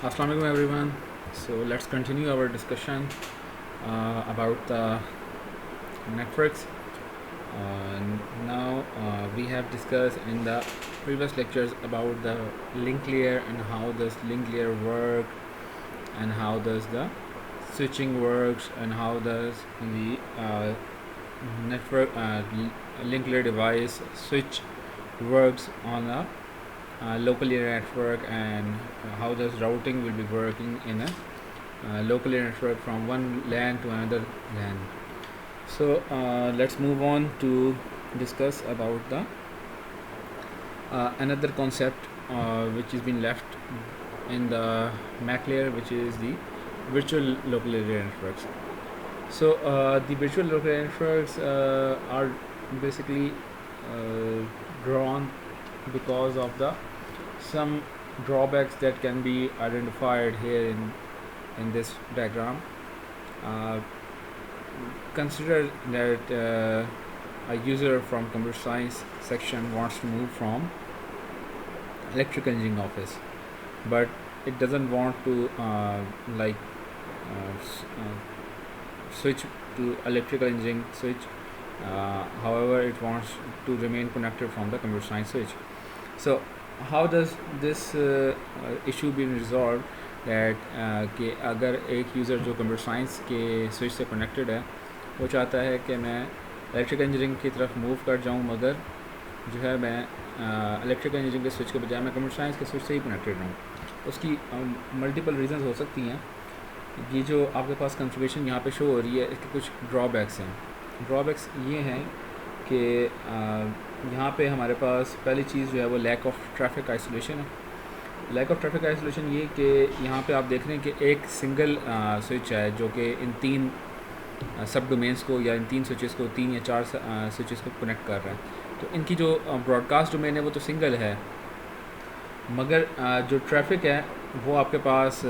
Assalamualaikum everyone. So let's continue our discussion about the networks. Now we have discussed in the previous lectures about the link layer and how does link layer work and how does the switching works and how does the network link layer device switch works on a local area network, and how does routing will be working in a local area network from one LAN to another LAN. So let's move on to discuss about the another concept which has been left in the MAC layer, which is the virtual local area networks. So the virtual local area networks are basically drawn because of the some drawbacks that can be identified here in this diagram. Uh, Consider that a user from computer science section wants to move from electrical engineering office, but it doesn't want to switch to electrical engineering switch. However, it wants to remain connected from the computer science switch. So how does this issue be resolved? That कि अगर एक user जो computer science के switch से connected है, वो चाहता है कि मैं इलेक्ट्रिकल इंजीनियरिंग की तरफ मूव कर जाऊं, मगर जो है मैं इलेक्ट्रिकल इंजीनियरिंग के स्विच के बजाय मैं कंप्यूटर साइंस के स्विच से ही कनेक्टेड रहूँ. उसकी मल्टीपल रीजंस हो सकती हैं. ये जो आपके पास कॉन्फ़िगरेशन यहाँ पे शो हो रही है, इसके कुछ ड्रॉबैक्स हैं. ड्रॉबैक्स ये हैं कि यहाँ पे हमारे पास पहली चीज़ जो है वो लैक ऑफ ट्रैफिक आइसोलेशन है. लैक ऑफ ट्रैफिक आइसोलेशन ये कि यहाँ पे आप देख रहे हैं कि एक सिंगल स्विच है जो कि इन तीन सब डोमेन्स को या इन तीन स्विचेस को, तीन या चार स्विचेस को कनेक्ट कर रहा है. तो इनकी जो ब्रॉडकास्ट डोमेन है वो तो सिंगल है, मगर जो ट्रैफिक है वो आपके पास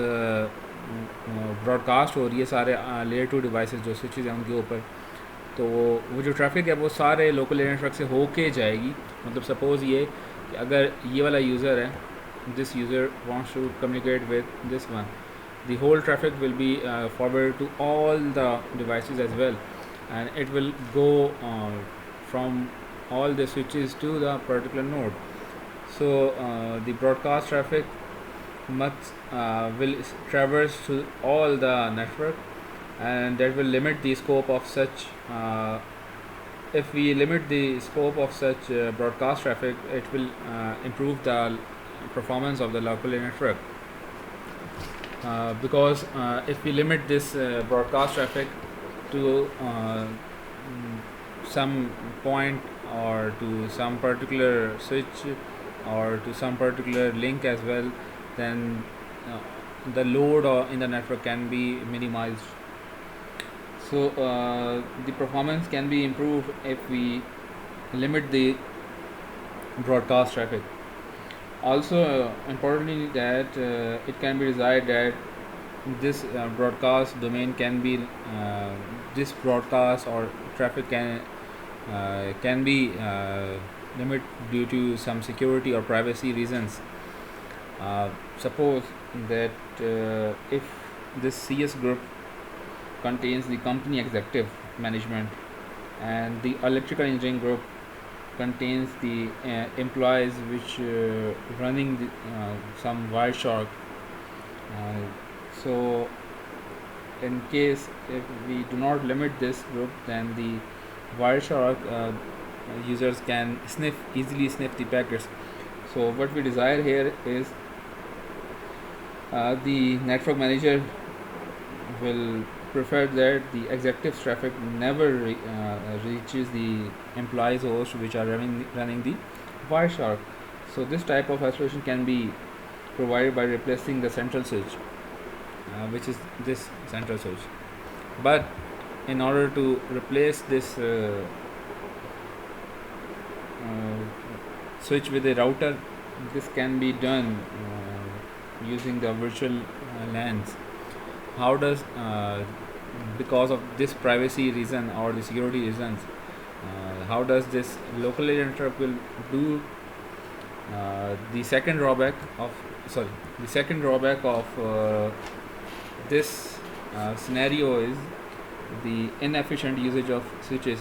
ब्रॉडकास्ट हो रही है सारे लेयर 2 डिवाइसेस जो स्विचेस हैं उनके ऊपर. तो वो जो ट्रैफिक है वो सारे लोकल एरिया नेटवर्क से होके जाएगी. मतलब सपोज़ ये कि अगर ये वाला यूज़र है, this user wants to communicate with this one, the whole traffic will be forwarded to all the devices as well, and it will go from all the switches to the particular node. So the broadcast traffic must will traverse to all the network, and that will limit the scope of such if we limit the scope of such broadcast traffic, it will improve the performance of the local network, because if we limit this broadcast traffic to some point or to some particular switch or to some particular link as well, then the load in the network can be minimized. So the performance can be improved if we limit the broadcast traffic. Also importantly that it can be desired that this broadcast domain can be this broadcast or traffic can be limited due to some security or privacy reasons. Suppose that if this CS group contains the company executive management and the electrical engineering group contains the employees which running the, some Wireshark. So in case if we do not limit this group, then the Wireshark users can easily sniff the packets. So what we desire here is the network manager will prefer that the executive traffic never reaches the employees host which are running the Wireshark. So this type of isolation can be provided by replacing the central switch, which is this central switch. But in order to replace this switch with a router, this can be done using the virtual LANs. How does because of this privacy reason or the security reasons, how does this local area network will do The second drawback of this scenario is the inefficient usage of switches,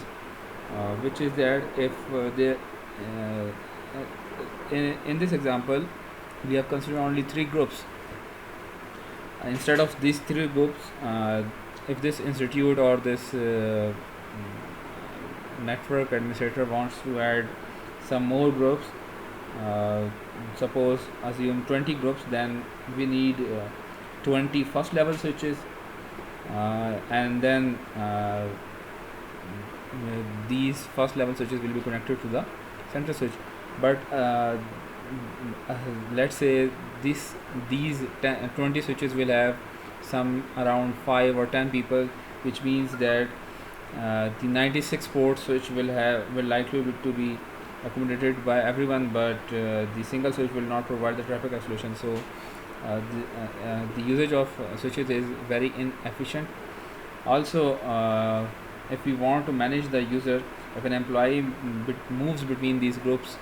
which is that if in this example we have considered only three groups. Instead of these three groups, if this institute or this network administrator wants to add some more groups, suppose assume 20 groups, then we need 20 first level switches, and then these first level switches will be connected to the center switch. But let's say these 20 switches will have some around 5 or 10 people, which means that the 96 port switch will likely to be accommodated by everyone, but the single switch will not provide the traffic isolation. So the usage of switches is very inefficient. Also, if we want to manage the user, if an employee moves between these groups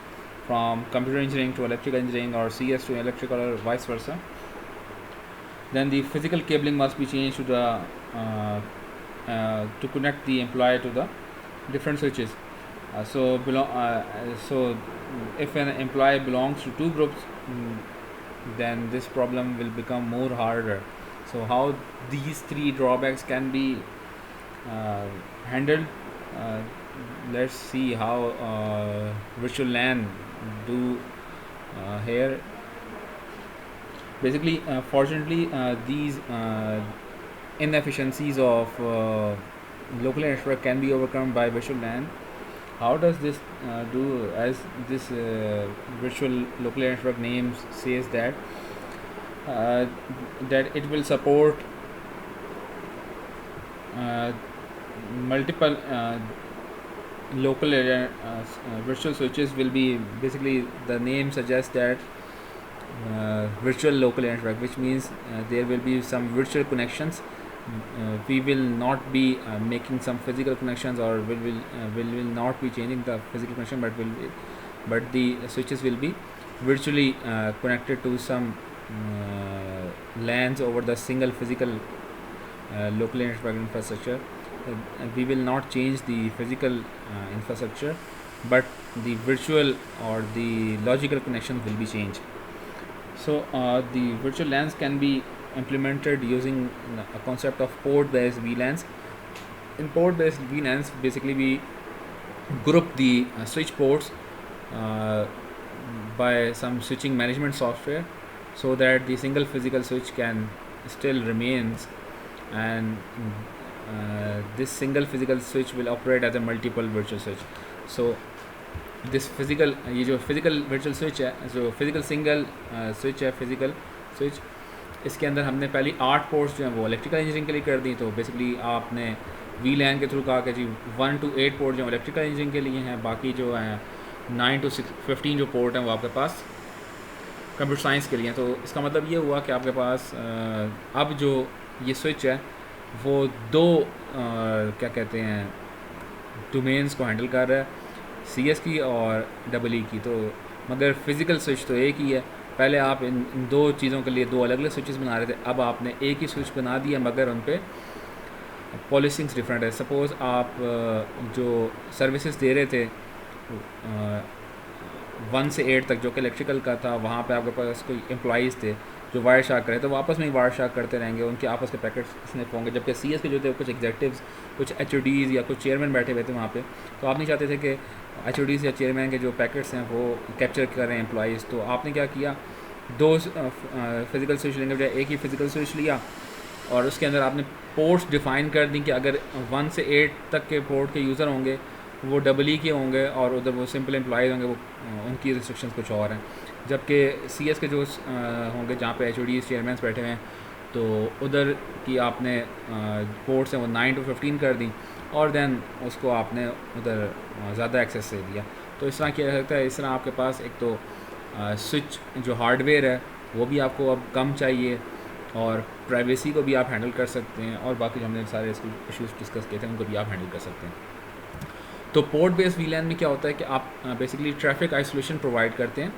from computer engineering to electrical engineering or CS to electrical or vice versa, then the physical cabling must be changed to the to connect the employee to the different switches. So if an employee belongs to two groups, then this problem will become more harder. So how these three drawbacks can be handled? Let's see how virtual LAN do here. Basically, fortunately, these inefficiencies of local network can be overcome by virtual LAN. How does this do? As this virtual local network name says that it will support multiple local virtual switches. Will be basically, the name suggests that virtual local network, which means there will be some virtual connections. We will not be making some physical connections, or will not be changing the physical connection, but the switches will be virtually connected to some LANs over the single physical local network infrastructure. We will not change the physical infrastructure, but the virtual or the logical connections will be changed. So the virtual LANs can be implemented using a concept of port-based VLANs. In port-based VLANs, basically we group the switch ports by some switching management software, so that the single physical switch can still remains, and this single physical switch will operate as a multiple virtual switch. So this physical, ये जो physical virtual switch है, जो physical single switch है, physical switch, इसके अंदर हमने पहले 8 ports जो हैं वो इलेक्ट्रिकल इंजीनियरिंग के लिए कर दी. तो बेसिकली आपने VLAN के थ्रू कहा कि जी 1 to 8 पोर्ट जो इलेक्ट्रिकल इंजीनियरिंग के लिए हैं, बाकी जो हैं 9 to 15 जो पोर्ट हैं वो आपके पास कंप्यूटर साइंस के लिए हैं. तो इसका मतलब ये हुआ कि आपके पास अब जो ये स्विच है वो दो क्या कहते हैं डोमेन्स को हैंडल कर रहा है, CS की और EE की. तो मगर फ़िज़िकल स्विच तो एक ही है. पहले आप इन दो चीज़ों के लिए दो अलग अलग स्विचेस बना रहे थे, अब आपने एक ही स्विच बना दिया, मगर उन पे पॉलिसिंग्स डिफरेंट है. सपोज़ आप जो सर्विसेज दे रहे थे 1 से 8 तक, जो कि इलेक्ट्रिकल का था, वहाँ पे आपके पास कोई एम्प्लॉइज़ थे जो वायर शार्क करे, तो वो आपस में ही वायर शार्क करते रहेंगे, उनके आपस के पैकेट्स स्निप होंगे. जबकि CS के जो थे कुछ एग्जेक्टिव्स, कुछ HODs या कुछ चेयरमैन बैठे हुए थे वहाँ पे, तो आप नहीं चाहते थे कि HODs या चेयरमैन के जो पैकेट्स हैं वो कैप्चर करें एम्प्लॉइज़. तो आपने क्या किया, दो फिज़िकल स्विच लेने के बजाय एक ही फिज़िकल स्विच लिया, और उसके अंदर आपने पोर्ट्स डिफ़ाइन कर दी कि अगर 1 से 8 तक के पोर्ट के यूज़र होंगे वो EE के होंगे, और उधर वो सिंपल एम्प्लॉइज़ होंगे, वो उनकी रिस्ट्रिक्शंस कुछ और हैं. जबकि CS के जो होंगे जहाँ पे HODs चेयरमैन बैठे हुए हैं, तो उधर की आपने पोर्ट्स हैं वो 9 to 15 कर दी, और दैन उसको आपने उधर ज़्यादा एक्सेस दे दिया. तो इस तरह किया जा सकता है. इस तरह आपके पास एक तो स्विच जो हार्डवेयर है वो भी आपको अब कम चाहिए, और प्राइवेसी को भी आप हैंडल कर सकते हैं, और बाकी जो हमने सारे इश्यूज़ डिस्कस किए थे उनको भी आप हैंडल कर सकते हैं. तो पोर्ट बेस्ड VLAN में क्या होता है कि आप बेसिकली ट्रैफिक आइसोलेशन प्रोवाइड करते हैं.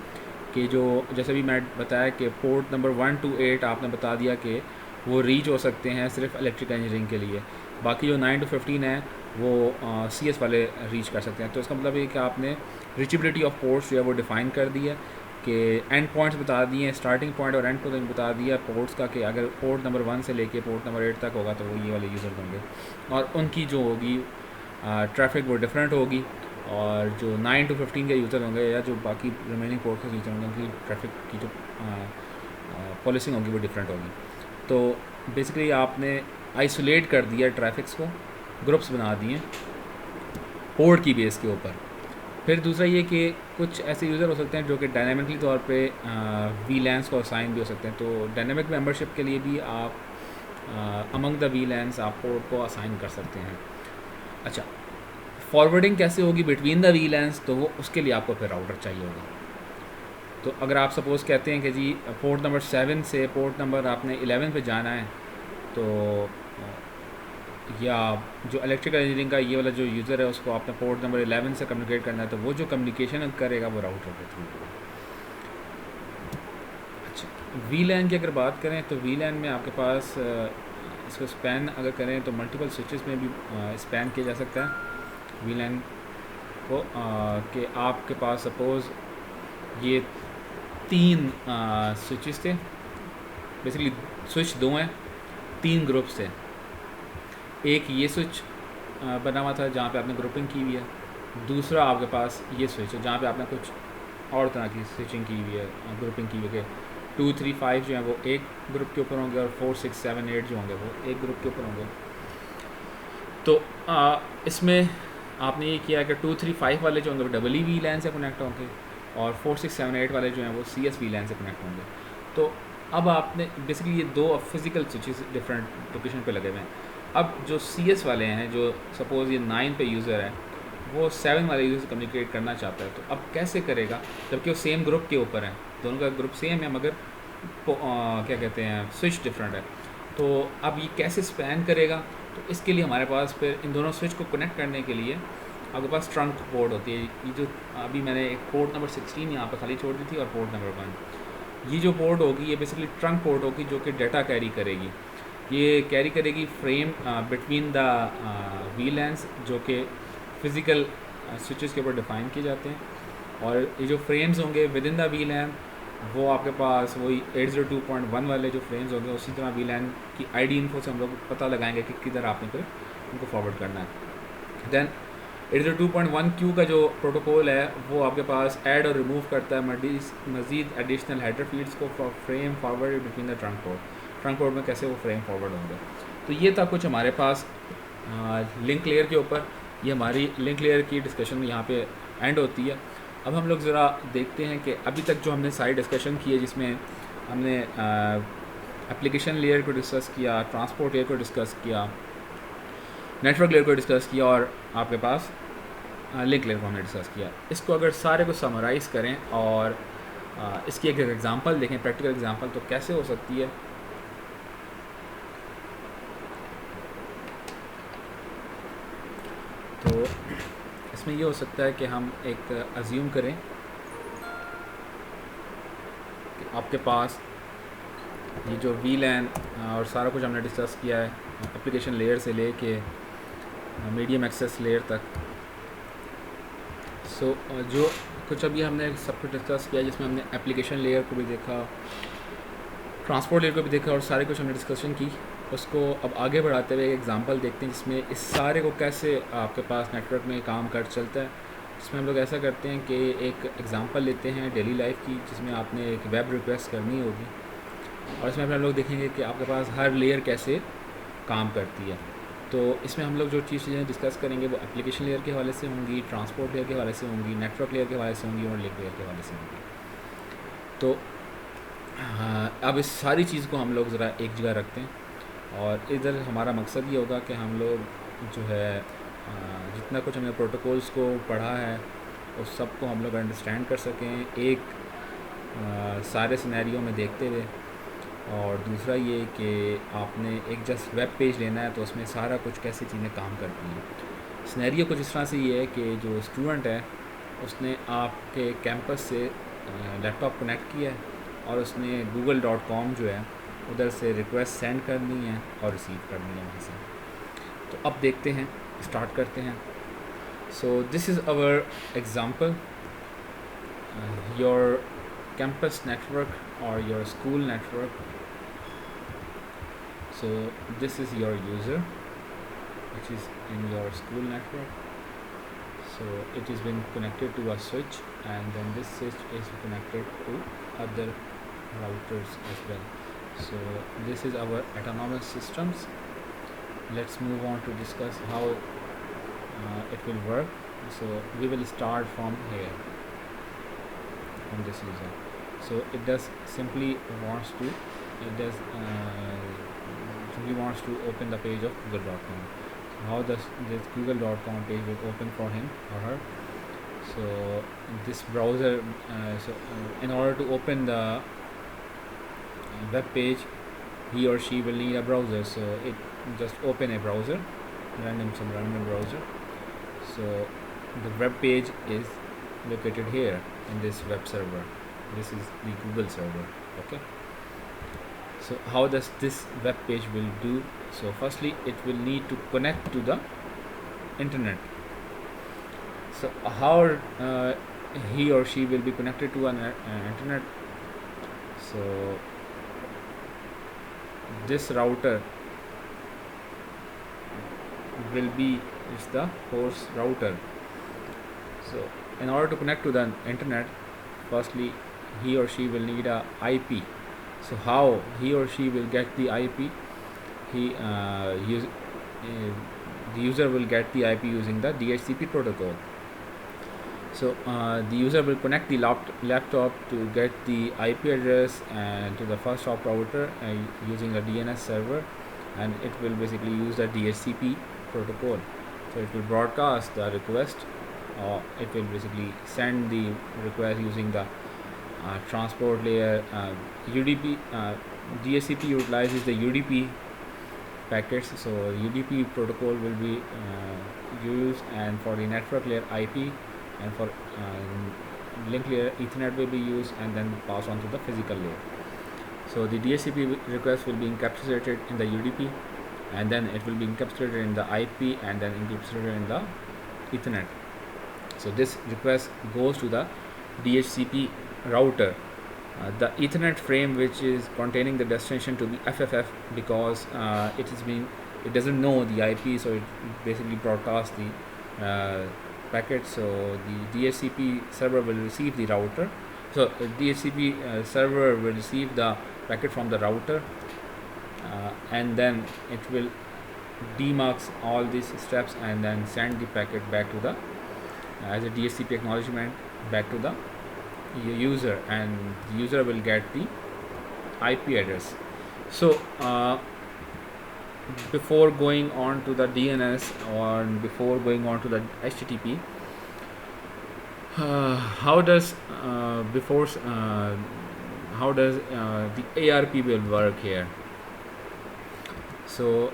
कि जो जैसे भी मैं बताया कि पोर्ट नंबर 1 to 8 आपने बता दिया कि वो रीच हो सकते हैं सिर्फ इलेक्ट्रिकल इंजीनियरिंग के लिए, बाकी जो 9 to 15 है वो CS वाले रीच कर सकते हैं। तो इसका मतलब ये कि आपने रीचेबिलिटी ऑफ पोर्ट्स जो है वो डिफ़ाइन कर दी है, कि एंड पॉइंट्स बता दिए हैं, स्टार्टिंग पॉइंट और एंड पॉइंट बता दिया पोर्ट्स का, कि अगर पोर्ट नंबर 1 से लेके पोर्ट नंबर 8 तक होगा तो वो ये वाले यूज़र होंगे, और उनकी जो होगी ट्रैफिक वो डिफरेंट होगी, और जो 9 to 15 के यूज़र होंगे या जो बाकी रिमेनिंग पोर्ट के यूज़र होंगे उनकी ट्रैफिक की जो पॉलिसिंग होगी वो डिफरेंट होगी। तो बेसिकली आपने आइसोलेट कर दिया ट्रैफिक्स को, ग्रुप्स बना दिए पोर्ट की बेस के ऊपर। फिर दूसरा ये कि कुछ ऐसे यूज़र हो सकते हैं जो कि डायनामिकली तौर पे VLANs को असाइन भी हो सकते हैं, तो डायनामिक मेंबरशिप के लिए भी आप अमंग द VLANs आप पोर्ट को असाइन कर सकते हैं। अच्छा, फॉरवर्डिंग कैसे होगी बिटवीन द VLANs, तो वो उसके लिए आपको फिर राउटर चाहिए होगा। तो अगर आप सपोज़ कहते हैं कि जी पोर्ट नंबर 7 से पोर्ट नंबर आपने 11 पे जाना है, तो या जो इलेक्ट्रिकल इंजीनियरिंग का ये वाला जो यूज़र है उसको आपने पोर्ट नंबर 11 से कम्युनिकेट करना है, तो वो जो कम्युनिकेशन करेगा वो राउटर के थ्रू होगा। अच्छा, VLAN की अगर बात करें तो VLAN में आपके पास इसको स्पैन अगर करें तो मल्टीपल स्विचेस में भी स्पैन किया जा सकता है VLAN को, कि आपके पास सपोज़ ये 3 स्विचेस थे, बेसिकली स्विच 2 हैं, 3 ग्रुप्स थे। एक ये स्विच बना हुआ था जहाँ पे आपने ग्रुपिंग की हुई है, दूसरा आपके पास ये स्विच है जहाँ पे आपने कुछ और तरह की स्विचिंग की हुई है, ग्रुपिंग की हुई है। 2, 3, 5 जो है वो एक ग्रुप के ऊपर होंगे, और 4, 6, 7, 8 जो होंगे वो एक ग्रुप के ऊपर होंगे। तो इसमें आपने ये किया है कि 2, 3, 5 वाले जो होंगे वो डबल VLAN से कनेक्ट होंगे, और 4, 6, 7, 8 वाले जो हैं वो CS VLAN से कनेक्ट होंगे। तो अब आपने बेसिकली ये 2 फिज़िकल स्विचेस डिफरेंट लोकेशन पे लगे हुए हैं। अब जो CS वाले हैं, जो सपोज़ ये 9 पे यूज़र है, वो 7 वाले यूज़र से कम्युनिकेट करना चाहता है, तो अब कैसे करेगा जबकि वो सेम ग्रुप के ऊपर है, दोनों का ग्रुप सेम है मगर क्या कहते हैं स्विच डिफरेंट है। तो अब ये कैसे स्पैन करेगा, तो इसके लिए हमारे पास फिर इन दोनों स्विच को कनेक्ट करने के लिए आपके पास ट्रंक पोर्ट होती है। ये जो अभी मैंने एक पोर्ट नंबर 16 यहाँ पर खाली छोड़ दी थी, और पोर्ट नंबर 1, ये जो पोर्ट होगी ये बेसिकली ट्रंक पोर्ट होगी जो कि डाटा कैरी करेगी। ये कैरी करेगी फ्रेम बिटवीन द VLANs जो कि फ़िज़िकल स्विचेस के ऊपर डिफ़ाइन किए जाते हैं, और ये जो फ्रेम्स होंगे विद इन द VLAN वो आपके पास वही 802.1 वाले जो फ्रेम्स होंगे, उसी तरह VLAN की ID इन्फो से हम लोग पता लगाएंगे कि किधर आपने फिर उनको फॉरवर्ड करना है। देन 802.1Q का जो प्रोटोकॉल है वो आपके पास ऐड और रिमूव करता है मज़ीद एडिशनल हेडर फील्ड्स को for frame forward between the trunk port में कैसे वो फ्रेम फॉरवर्ड होंगे। तो ये था कुछ हमारे पास लिंक लेयर के ऊपर। ये हमारी लिंक लेयर की डिस्कशन यहाँ पे एंड होती है। अब हम लोग ज़रा देखते हैं कि अभी तक जो हमने सारी डिस्कशन की है, जिसमें हमने एप्लीकेशन लेयर को डिस्कस किया, ट्रांसपोर्ट लेयर को डिस्कस किया, नेटवर्क लेयर को डिस्कस किया, और आपके पास लिंक लेयर को हमने डिस्कस किया। इसको अगर सारे को समराइज़ करें और इसकी एक एग्जांपल देखें, प्रैक्टिकल एग्जांपल, तो कैसे हो सकती है। तो इसमें ये हो सकता है कि हम एक अज्यूम करें कि आपके पास ये जो VLAN और सारा कुछ हमने डिस्कस किया है एप्लीकेशन लेयर से लेके मीडियम एक्सेस लेयर तक। सो जो कुछ अभी हमने सब कुछ डिस्कस किया, जिसमें हमने एप्लीकेशन लेयर को भी देखा, ट्रांसपोर्ट लेयर को भी देखा, और सारे कुछ हमने डिस्कशन की, उसको अब आगे बढ़ाते हुए एक एग्जांपल देखते हैं जिसमें इस सारे को कैसे आपके पास नेटवर्क में काम कर चलता है। जिसमें हम लोग ऐसा करते हैं कि एक एग्जांपल लेते हैं डेली लाइफ की, जिसमें आपने एक वेब रिक्वेस्ट करनी होगी, और इसमें हम लोग देखेंगे कि आपके पास हर लेयर कैसे काम करती है। तो इसमें हम लोग जो चीज़ें डिस्कस करेंगे वो एप्लीकेशन लेयर के हवाले से होंगी, ट्रांसपोर्ट लेयर के हवाले से होंगी, नेटवर्क लेयर के हवाले से होंगी, और लिंक लेयर के हवाले से होंगी। तो अब इस सारी चीज़ को हम लोग ज़रा एक जगह रखते हैं, और इधर हमारा मकसद ये होगा कि हम लोग जो है जितना कुछ हमने प्रोटोकॉल्स को पढ़ा है उस सब को हम लोग अंडरस्टैंड कर सकें एक सारे सिनेरियो में देखते हुए। और दूसरा ये कि आपने एक जस्ट वेब पेज लेना है तो उसमें सारा कुछ कैसी चीज़ें काम करती हैं। सिनेरियो कुछ इस तरह से ये है कि जो स्टूडेंट है उसने आपके कैंपस से लैपटॉप कनेक्ट किया है और उसने google.com जो है उधर से रिक्वेस्ट सेंड करनी है और रिसीव करनी है वहाँ से। तो अब देखते हैं, स्टार्ट करते हैं। So this is our example, your campus network or your school network. So this is your user which is in your school network. So it is been connected to a switch, and then this switch is connected to other routers as well. So this is our autonomous systems. Let's move on to discuss how it will work. So we will start from here, from this user. So it does simply wants to open the page of google.com. How does this google.com page will open for him or her? So this browser, in order to open the web page, he or she will need a browser. So it just open a browser, some random browser. So the web page is located here in this web server. This is the Google server. Okay, so how does this web page will do? So firstly it will need to connect to the internet. So how he or she will be connected to an internet? So this router will be is the host router. So in order to connect to the internet, firstly he or she will need a IP. So how he or she will get the IP? The user will get the IP using the DHCP protocol. So the user will connect the laptop to get the IP address and to the first hop router using a DNS server, and it will basically use the DHCP protocol. So it will broadcast the request, or it will basically send the request using the transport layer. UDP DHCP utilizes the UDP packets, so UDP protocol will be used, and for the network layer IP, and for link layer Ethernet will be used, and then pass on to the physical layer. So the DHCP request will be encapsulated in the UDP, and then it will be encapsulated in the IP, and then encapsulated in the Ethernet. So this request goes to the DHCP router. The Ethernet frame which is containing the destination to be FFF, because it doesn't know the IP, so it basically broadcasts the packet. So the DHCP server will receive the router. So the DHCP server will receive the packet from the router, and then it will demarks all these steps and then send the packet back to the as a DHCP acknowledgement back to the user, and the user will get the IP address. So before going on to the DNS or before going on to the HTTP, how does the ARP will work here? So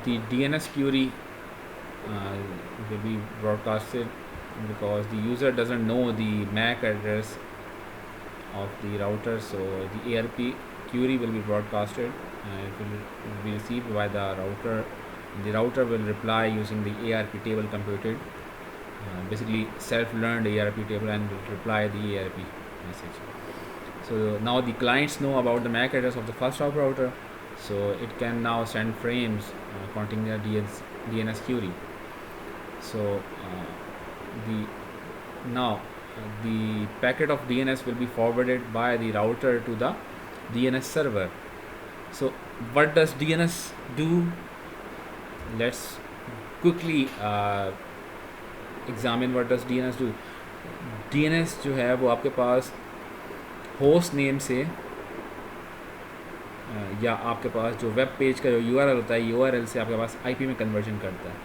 the DNS query will be broadcasted, because the user doesn't know the MAC address of the router. So the ARP query will be broadcasted, and it will be received by the router. The router will reply using the ARP table computed, basically self-learned ARP table, and will reply the ARP message. So now the clients know about the MAC address of the first hop router, so it can now send frames containing the DNS query. So the packet of DNS will be forwarded by the router to the DNS server. So what does DNS do? Let's quickly examine what does DNS do. DNS जो है वो आपके पास host name से या आपके पास जो web page का जो URL होता है, URL से आपके पास IP में कन्वर्जन करता है.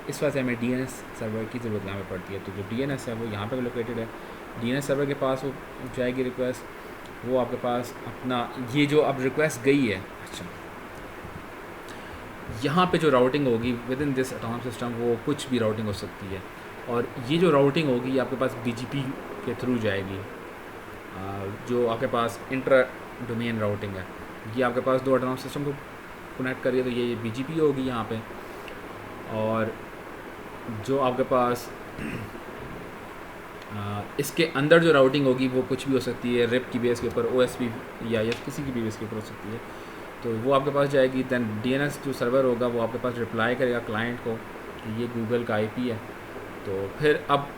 इस वजह से हमें DNS सर्वर की ज़रूरत यहाँ पे पड़ती है. तो जो DNS है वो यहाँ पे लोकेटेड है. DNS सर्वर के पास वो जाएगी रिक्वेस्ट, वो आपके पास अपना ये जो अब रिक्वेस्ट गई है, अच्छा यहाँ पे जो राउटिंग होगी with in this autonomous system, वो कुछ भी राउटिंग हो सकती है. और ये जो राउटिंग होगी आपके पास BGP के थ्रू जाएगी. जो आपके पास इंट्रा डोमेन राउटिंग है, ये आपके पास दो ऑटोनॉमस सिस्टम को कनेक्ट करिए, तो ये BGP होगी यहाँ पे। और जो आपके पास इसके अंदर जो राउटिंग होगी वो कुछ भी हो सकती है, रिप की बेस के ऊपर, OSP या किसी की भी बेस के ऊपर हो सकती है, तो वो आपके पास जाएगी। दैन DNS जो सर्वर होगा वो आपके पास रिप्लाई करेगा क्लाइंट को कि ये गूगल का IP है। तो फिर अब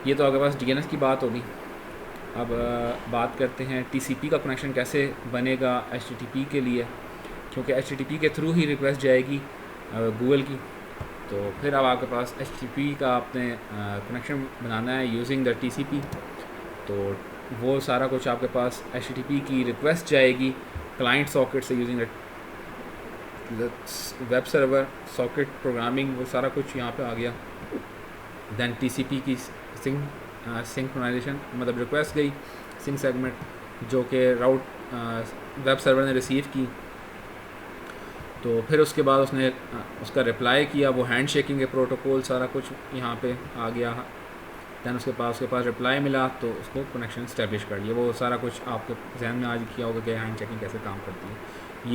ये तो आपके पास DNS की बात होगी। अब बात करते हैं TCP का कनेक्शन कैसे बनेगा HTTP के लिए, क्योंकि HTTP के थ्रू ही रिक्वेस्ट जाएगी गूगल की। तो फिर अब आपके पास HTTP का आपने कनेक्शन बनाना है यूजिंग द TCP। तो वो सारा कुछ आपके पास HTTP की रिक्वेस्ट जाएगी क्लाइंट सॉकेट से using web server socket programming, वो सारा कुछ यहाँ पे आ गया। दैन TCP की सिंक्रोनाइजेशन, मतलब रिक्वेस्ट गई सिंक सेगमेंट जो कि राउट वेब सर्वर ने रिसीव की, तो फिर उसके बाद उसने उसका रिप्लाई किया, वो हैंड शेकिंग के प्रोटोकॉल सारा कुछ यहाँ पे आ गया। दैन उसके पास रिप्लाई मिला तो उसको कनेक्शन इस्टेब्लिश कर लिया। वो सारा कुछ आपके जहन में आज किया होगा कि हैंड शेकिंग कैसे काम करती है।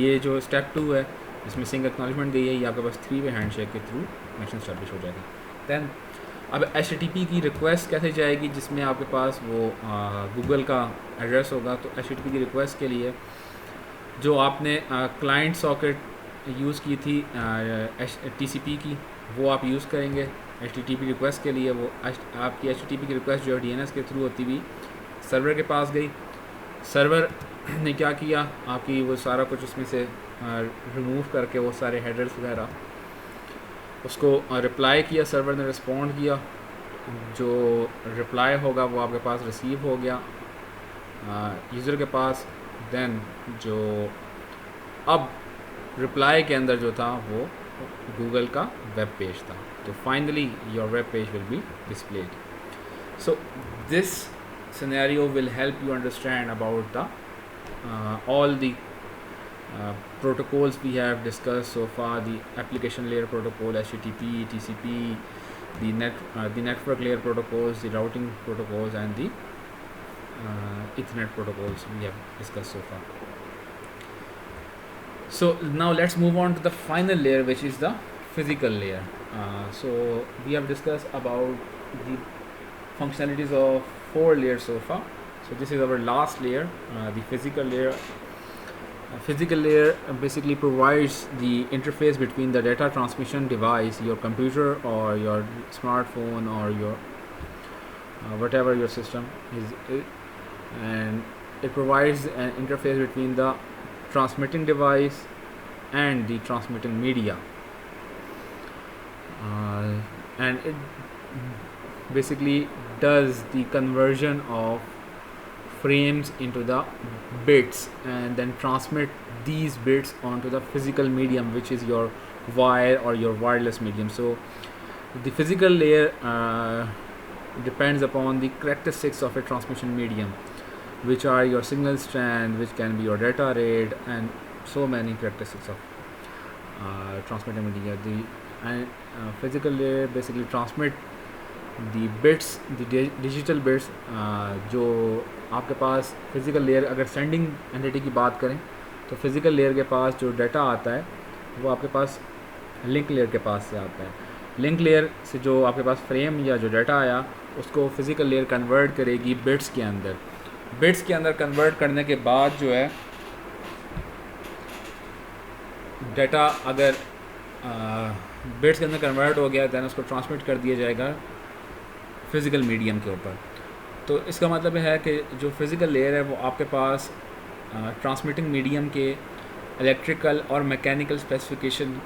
ये जो स्टेप 2 है जिसमें सिंक एक्नॉलेजमेंट गई है, ये आपके पास 3 वे हैंड शेक के थ्रू कनेक्शन इस्टेब्लिश हो जाएगा। दैन अब HTTP की रिक्वेस्ट कैसे जाएगी, जिसमें आपके पास वो गूगल का एड्रेस होगा। तो HTTP की रिक्वेस्ट के लिए जो आपने क्लाइंट सॉकेट यूज़ की थी TCP की, वो आप यूज़ करेंगे HTTP रिक्वेस्ट के लिए। वो आपकी HTTP की रिक्वेस्ट जो है DNS के थ्रू होती हुई सर्वर के पास गई। सर्वर ने क्या किया, आपकी वो सारा कुछ उसमें से रिमूव करके वो सारे हेडर्स वगैरह उसको रिप्लाई किया, सर्वर ने रिस्पॉन्ड किया। जो रिप्लाई होगा वो आपके पास रिसीव हो गया यूज़र के पास। दैन जो अब रिप्लाई के अंदर जो था वो गूगल का वेब पेज था। तो finally your web page will be displayed. So this scenario will help you understand about the all the protocols we have discussed so far: the application layer protocol, HTTP, TCP, the network layer protocols, the routing protocols, and the Ethernet protocols we have discussed so far. So now let's move on to the final layer, which is the physical layer. So we have discussed about the functionalities of 4 layers so far. So this is our last layer, the physical layer. Physical layer basically provides the interface between the data transmission device, your computer or your smartphone or your whatever your system is, and it provides an interface between the transmitting device and the transmitting media, and it basically does the conversion of frames into the bits and then transmit these bits onto the physical medium, which is your wire or your wireless medium. So the physical layer depends upon the characteristics of a transmission medium, which are your signal strength, which can be your data rate, and so many characteristics of transmitting media. The physical layer basically transmit the bits, the digital bits, जो आपके पास physical layer, अगर sending entity की बात करें तो physical layer के पास जो data आता है वो आपके पास लिंक लेयर के पास से आता है। लिंक लेयर से जो आपके पास फ्रेम या जो डाटा आया उसको फिज़िकल लेयर कन्वर्ट करेगी बिट्स के अंदर। बिट्स के अंदर कन्वर्ट करने के बाद जो है डाटा अगर बिट्स के अंदर कन्वर्ट हो गया दैन उसको ट्रांसमिट कर दिया जाएगा फिज़िकल मीडियम के ऊपर। तो इसका मतलब है कि जो फिज़िकल लेयर है वो आपके पास ट्रांसमिटिंग मीडियम के इलेक्ट्रिकल और मैकेनिकल स्पेसिफिकेशन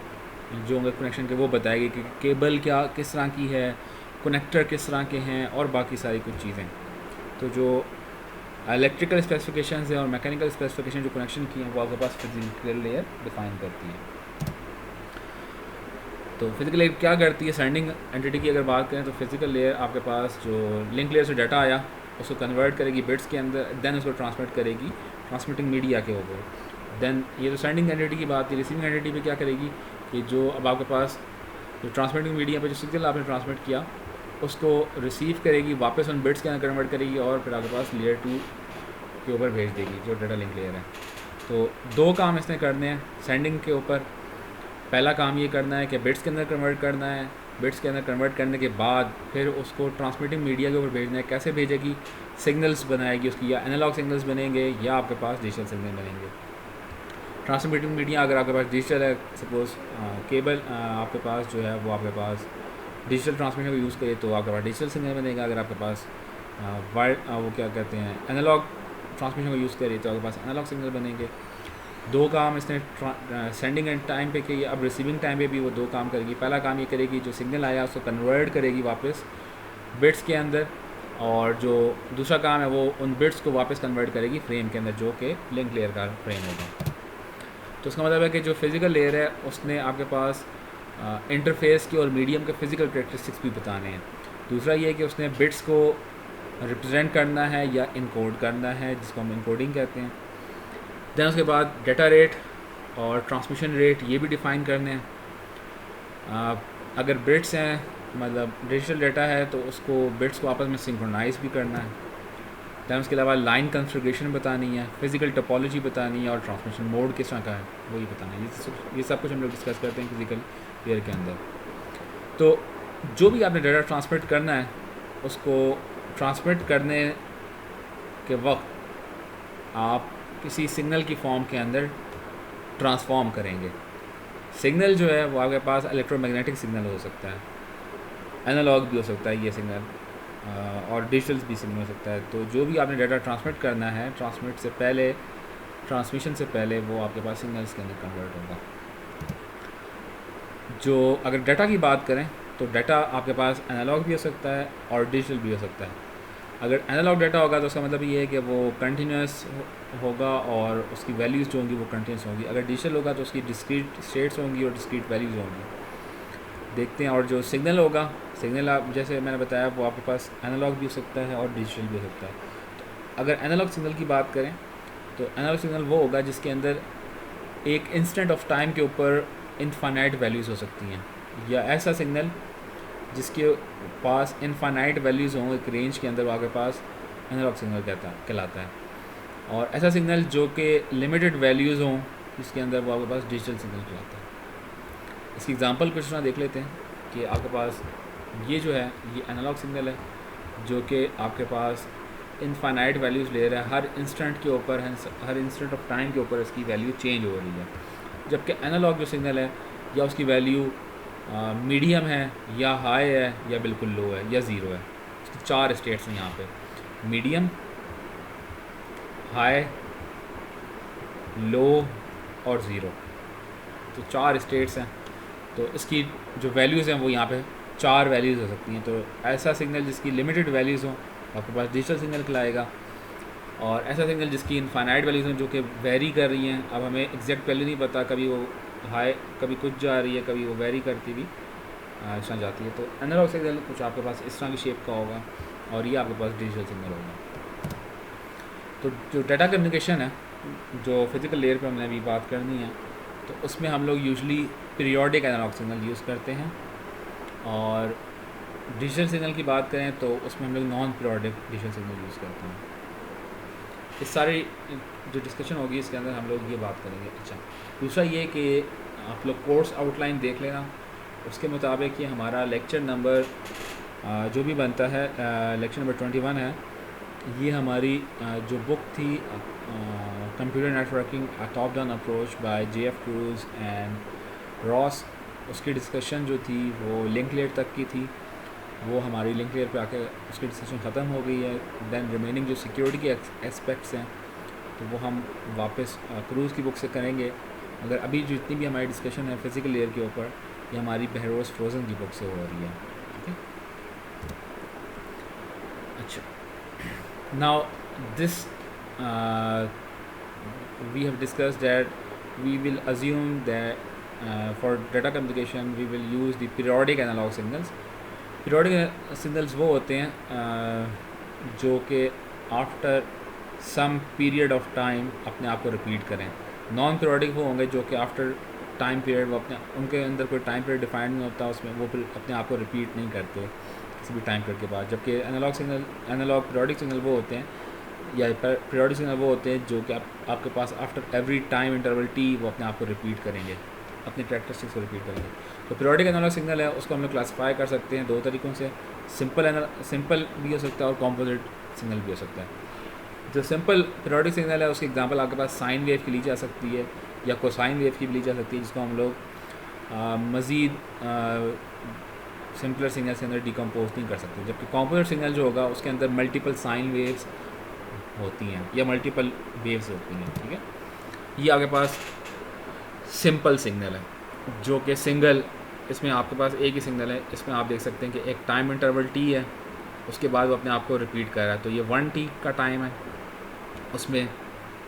जो होंगे कनेक्शन के, वो बताएगी कि केबल क्या किस तरह की है, कनेक्टर किस तरह के हैं और बाकी सारी कुछ चीज़ें। तो जो इलेक्ट्रिकल स्पेसिफिकेशन हैं और मैकेनिकल स्पेसिफिकेशन जो कनेक्शन की हैं वो आपके पास फिज़िकल लेयर डिफ़ाइन करती है। तो फिज़िकल लेयर क्या करती है, सेंडिंग एंटिटी की अगर बात करें तो फिज़िकल लेयर आपके पास जो लिंक लेयर से डाटा आया उसको कन्वर्ट करेगी बिट्स के अंदर, देन उसको ट्रांसमिट करेगी ट्रांसमिटिंग मीडिया के ऊपर। देन ये जो सेंडिंग एंटिटी की बात है, रिसीविंग एंटिटी पे क्या करेगी कि जो अब आपके पास जो ट्रांसमिटिंग मीडिया पे जो सिग्नल आपने ट्रांसमिट किया उसको रिसीव करेगी, वापस उन बिट्स के अंदर कन्वर्ट करेगी और फिर आपके पास लेयर 2 के ऊपर भेज देगी, जो डाटा लिंक लेयर है। तो दो काम इसने करने हैं सेंडिंग के ऊपर। पहला काम ये करना है कि बिट्स के अंदर कन्वर्ट करना है, बिट्स के अंदर कन्वर्ट करने के बाद फिर उसको ट्रांसमिटिंग मीडिया के ऊपर भेजना है। कैसे भेजेगी? सिग्नल्स बनाएगी उसकी, या एनालॉग सिग्नल्स बनेंगे या आपके पास डिजिटल सिग्नल बनेंगे। ट्रांसमिटिंग मीडिया अगर आपके पास डिजिटल है, सपोज़ केबल आपके पास जो है वो आपके पास डिजिटल ट्रांसमिशन को यूज़ करे तो आपके पास डिजिटल सिग्नल बनेगा। अगर आपके पास वो क्या कहते हैं एनालॉग ट्रांसमिशन को यूज़ करे तो आपके पास एनालॉग सिग्नल बनेंगे। दो काम इसने सेंडिंग एंड टाइम पे किए, अब रिसीविंग टाइम पे भी वो दो काम करेगी। पहला काम ये करेगी, जो सिग्नल आया उसको कन्वर्ट करेगी वापस बिट्स के अंदर, और जो दूसरा काम है वो उन बिट्स को वापस कन्वर्ट करेगी फ्रेम के अंदर, जो कि लिंक लेयर का फ्रेम होगा। तो उसका मतलब है कि जो फिज़िकल लेयर है उसने आपके पास इंटरफेस की और मीडियम के फ़िज़िकल करेक्टरिस्टिक्स भी बताने हैं। दूसरा ये है कि उसने बिट्स को रिप्रेजेंट करना है या इनकोड करना है, जिसको हम इनकोडिंग कहते हैं। दैन उसके बाद डेटा रेट और ट्रांसमिशन रेट ये भी डिफ़ाइन करने हैं। अगर बिट्स हैं, मतलब डिजिटल डेटा है, तो उसको बिट्स को आपस में सिंक्रोनाइज़ भी करना है। दैन उसके अलावा लाइन कॉन्फ़िगरेशन बतानी है, फिज़िकल टोपोलॉजी बतानी है, और ट्रांसमिशन मोड किस तरह का है वो ही बताना है। ये सब कुछ हम लोग डिस्कस करते हैं फिज़िकल लेयर के अंदर। तो जो भी आपने डेटा ट्रांसमिट करना है, उसको ट्रांसमिट करने के वक्त आप किसी सिग्नल की फॉर्म के अंदर ट्रांसफॉर्म करेंगे। सिग्नल जो है वो आपके पास इलेक्ट्रोमैग्नेटिक सिग्नल हो सकता है, एनालॉग भी हो सकता है ये सिग्नल, और डिजिटल भी सिग्नल हो सकता है। तो जो भी आपने डाटा ट्रांसमिट करना है, ट्रांसमिशन से पहले वो आपके पास सिग्नल्स के अंदर कन्वर्ट होगा। जो अगर डाटा की बात करें तो डाटा आपके पास एनालॉग भी हो सकता है और डिजिटल भी हो सकता है। अगर एनालॉग डाटा होगा तो उसका मतलब ये है कि वो कंटिन्यूस होगा और उसकी वैल्यूज़ जो होंगी वो कंटिन्यूस होंगी। अगर डिजिटल होगा तो उसकी डिस्क्रीट स्टेट्स होंगी और डिस्क्रीट वैल्यूज़ होंगी। देखते हैं। और जो सिग्नल होगा, सिग्नल आप जैसे मैंने बताया वो आपके पास एनालॉग भी हो सकता है और डिजिटल भी हो सकता है। तो अगर एनालॉग सिग्नल की बात करें तो एनालॉग सिग्नल वो होगा जिसके अंदर एक इंस्टेंट ऑफ टाइम के ऊपर इनफाइनाइट वैल्यूज़ हो सकती हैं, या ऐसा सिग्नल जिसके पास इनफाइनाइट वैल्यूज़ हों एक रेंज के अंदर, वो आपके पास एनालॉग सिग्नल कहलाता है। और ऐसा सिग्नल जो कि लिमिटेड वैल्यूज़ हों जिसके अंदर, वो आपके पास डिजिटल सिग्नल कहलाता है। इसकी एग्जांपल कुछ ना देख लेते हैं कि आपके पास ये जो है ये एनालॉग सिग्नल है जो कि आपके पास इनफाइनाइट वैल्यूज़ ले रहा है, हर इंस्टेंट के ऊपर, हर इंस्टेंट ऑफ टाइम के ऊपर इसकी वैल्यू चेंज हो रही है। जबकि एनालॉग जो सिग्नल है, या उसकी वैल्यू मीडियम है, या हाई है, या बिल्कुल लो है, या ज़ीरो है। इसकी चार स्टेट्स हैं यहाँ पे, मीडियम, हाई, लो और ज़ीरो। तो चार स्टेट्स हैं। तो इसकी जो वैल्यूज़ हैं वो यहाँ पे चार वैल्यूज़ हो सकती हैं। तो ऐसा सिग्नल जिसकी लिमिटेड वैल्यूज़ हों आपके पास डिजिटल सिग्नल कहलाएगा, और ऐसा सिग्नल जिसकी इनफाइनाइट वैल्यूज़ हैं जो कि वेरी कर रही हैं, अब हमें एग्जैक्ट वैल्यू नहीं पता, कभी वो हाई, कभी कुछ जा रही है, कभी वो वेरी करती भी इस तरह जाती है। तो एनालॉग सिग्नल कुछ आपके पास इस तरह की शेप का होगा, और ये आपके पास डिजिटल सिग्नल होगा। तो जो डाटा कम्युनिकेशन है, जो फिज़िकल लेयर पे हमने अभी बात करनी है, तो उसमें हम लोग usually periodic analogue signal use करते हैं। और डिजिटल सिग्नल की बात करें तो उसमें हम लोग non periodic digital signal use करते हैं। इस सारी जो डिस्कशन होगी इसके अंदर हम लोग ये बात करेंगे। अच्छा, दूसरा ये कि आप लोग कोर्स आउटलाइन देख लेना, उसके मुताबिक ये हमारा लेक्चर नंबर जो भी बनता है, लेक्चर नंबर 21 है। ये हमारी जो बुक थी computer networking top down approach by JF cruise and Ross, उसकी डिस्कशन जो थी वो लिंक लेयर तक की थी। वो हमारी लिंक लेयर पे आके उसकी डिस्कशन ख़त्म हो गई है। दैन रिमेनिंग जो सिक्योरिटी के एस्पेक्ट्स हैं तो वो हम वापस क्रूज़ की बुक से करेंगे। अगर अभी जो जितनी भी हमारी डिस्कशन है फिज़िकल लेयर के ऊपर, ये हमारी बहरोज़ फ्रोज़न की बुक से हो रही है। ओके, अच्छा, now this we have discussed that we will assume that for data communication we will use the periodic analog signals. Periodic signals वो होते हैं जो कि after some period of time अपने आप को रिपीट करें। नॉन पीरियोडिक वो होंगे जो कि आफ्टर टाइम पीरियड वो अपने, उनके अंदर कोई टाइम पीरियड डिफाइंड नहीं होता उसमें, वो फिर अपने आप को रिपीट नहीं करते। किसी भी टाइम पीरियड के बाद, जबकि एनालॉग पीरियोडिक सिग्नल वो होते हैं या पीरियोडिक सिग्नल वो होते हैं जो कि आपके पास after every time interval T वो अपने आप को रिपीट करेंगे, अपनी कैरेक्टरिस्टिक्स को रिपीट करेंगे। तो पीरियोडिक एनालॉग सिग्नल है उसको हम लोग क्लासीफाई कर सकते हैं दो तरीक़ों से, सिंपल भी हो सकता है और कॉम्पोजिट सिग्नल भी हो सकता है। जो सिंपल पीरियोडिक सिग्नल है उसकी एग्जांपल आपके पास साइन वेव की ली जा सकती है या कोसाइन वेव की भी ली जा सकती है, जिसको हम लोग मज़ीद सिंपलर सिग्नल के अंदर डिकम्पोज नहीं कर सकते। जबकि कॉम्पोजिट सिग्नल जो होगा उसके अंदर मल्टीपल साइन वेव्स होती हैं या मल्टीपल वेव्स होती हैं, ठीक है। ये आपके पास सिंपल सिग्नल है जो कि सिंगल, इसमें आपके पास एक ही सिग्नल है, इसमें आप देख सकते हैं कि एक टाइम इंटरवल टी है, उसके बाद वो अपने आप को रिपीट कर रहा है। तो ये 1t का टाइम है, उसमें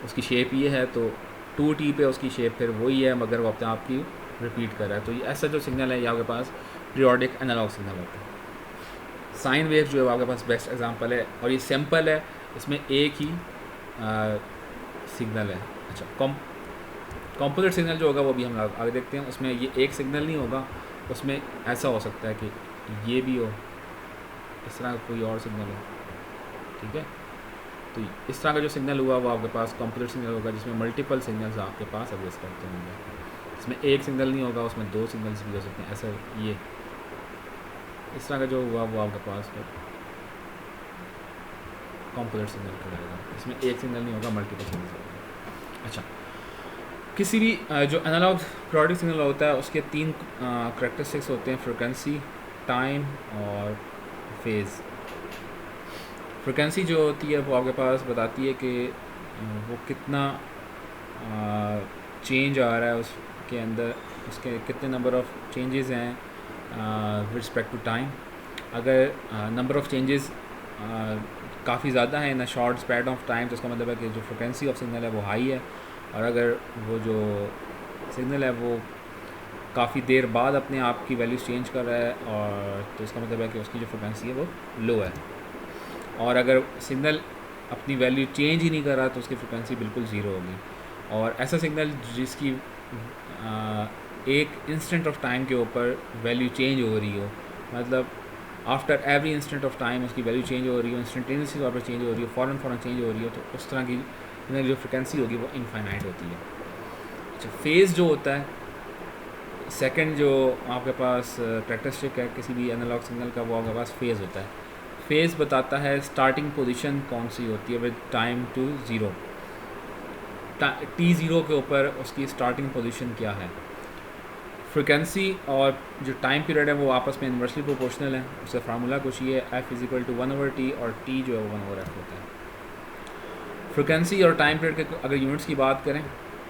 उसकी शेप ये है, तो 2t पे उसकी शेप फिर वही है मगर वो अपने आप की रिपीट कर रहा है। तो ये ऐसा जो सिग्नल है ये आपके पास पीरियोडिक एनालॉग सिग्नल होता है। साइन वेव जो है आपके पास बेस्ट एग्जांपल है और ये सिंपल है, इसमें एक ही सिग्नल है। अच्छा, कॉम्पोजिट सिग्नल जो होगा वो भी हम आगे देखते हैं। उसमें ये एक सिग्नल नहीं होगा, उसमें ऐसा हो सकता है कि ये भी हो, इस तरह का कोई और सिग्नल हो, ठीक है। तो इस तरह का जो सिग्नल हुआ वो आपके पास कॉम्पोजिट सिग्नल होगा जिसमें मल्टीपल सिग्नल्स आपके पास एग्जिस्ट करते होंगे। इसमें एक सिग्नल नहीं होगा, उसमें दो सिग्नल्स भी हो सकते हैं। ऐसा ये इस तरह का जो हुआ वो आपके पास कॉम्पोजिट सिग्नल कहलाएगा, इसमें एक सिग्नल नहीं होगा, मल्टीपल सिग्नल्स होगा। अच्छा, किसी भी जो एनालॉग पीरियोडिक सिग्नल होता है उसके तीन करैक्टरिस्टिक्स होते हैं, फ्रीक्वेंसी, टाइम और फेज़। फ्रीक्वेंसी जो होती है वो आपके पास बताती है कि वो कितना चेंज आ रहा है उसके अंदर, उसके कितने नंबर ऑफ़ चेंजेस हैं विद रिस्पेक्ट टू टाइम। अगर नंबर ऑफ़ चेंजेस काफ़ी ज़्यादा है in a short span of time, तो इसका मतलब है कि जो फ्रीक्वेंसी ऑफ सिग्नल है वो हाई है, और अगर वो जो सिग्नल है वो काफ़ी देर बाद अपने आप की वैल्यूज़ चेंज कर रहा है और तो इसका मतलब है कि उसकी जो फ्रीक्वेंसी है वो लो है। और अगर सिग्नल अपनी वैल्यू चेंज ही नहीं कर रहा तो उसकी फ्रीक्वेंसी बिल्कुल ज़ीरो होगी। और ऐसा सिग्नल जिसकी एक इंस्टेंट ऑफ टाइम के ऊपर वैल्यू चेंज हो रही हो, मतलब after every instant of time उसकी वैल्यू चेंज हो रही हो, इंस्टेंटेनियसली तौर पर चेंज हो रही हो, फ़ौरन जो चेंज हो रही हो, तो उस तरह की जो फ्रिक्वेंसी होगी वो इनफाइनाइट होती है। अच्छा, फेज़ जो होता है, सेकंड जो आपके पास कैरेक्टरिस्टिक है किसी भी एनालॉग सिग्नल का, वो आपके पास फेज़ होता है। फेज़ बताता है स्टार्टिंग पोजीशन कौन सी होती है with time to zero, t0 के ऊपर उसकी स्टार्टिंग पोजीशन क्या है। फ्रिक्वेंसी और जो टाइम पीरियड है वो आपस में इन्वर्सली प्रोपोर्शनल है। उसका फार्मूला कुछ ये है, f = 1/t और t जो है वो 1/f होता है। फ्रिक्वेंसी और टाइम पीरियड के अगर यूनिट्स की बात करें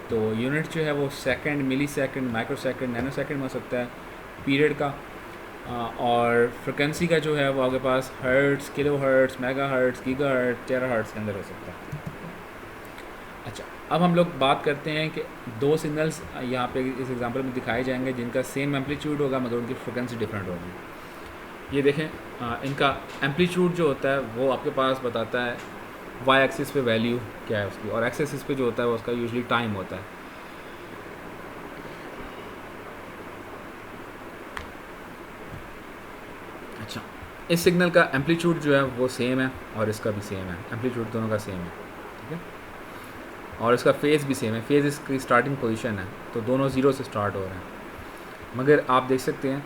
तो यूनिट जो है वो second, millisecond, microsecond, nanosecond में हो सकता है पीरियड का। और फ्रिक्वेंसी का जो है वो आपके पास hertz, kilohertz, megahertz, gigahertz, terahertz के अंदर हो सकता है। अच्छा, अब हम लोग बात करते हैं कि दो सिग्नल्स यहाँ पे इस एग्जांपल में दिखाए जाएंगे जिनका सेम एम्पलीट्यूड होगा मगर उनकी फ्रिक्वेंसी डिफरेंट होगी। ये देखें, इनका एम्पलीट्यूड जो होता है वो आपके पास बताता है वाई एक्सिस पे वैल्यू क्या है उसकी, और एक्स एक्सिस पे जो होता है वो उसका यूजुअली टाइम होता है। अच्छा, इस सिग्नल का एम्पलीट्यूड जो है वो सेम है और इसका भी सेम है, एम्पलीट्यूड दोनों का सेम है, ठीक है। और इसका फेज़ भी सेम है, फेज़ इसकी स्टार्टिंग पोजीशन है, तो दोनों ज़ीरो से स्टार्ट हो रहे हैं। मगर आप देख सकते हैं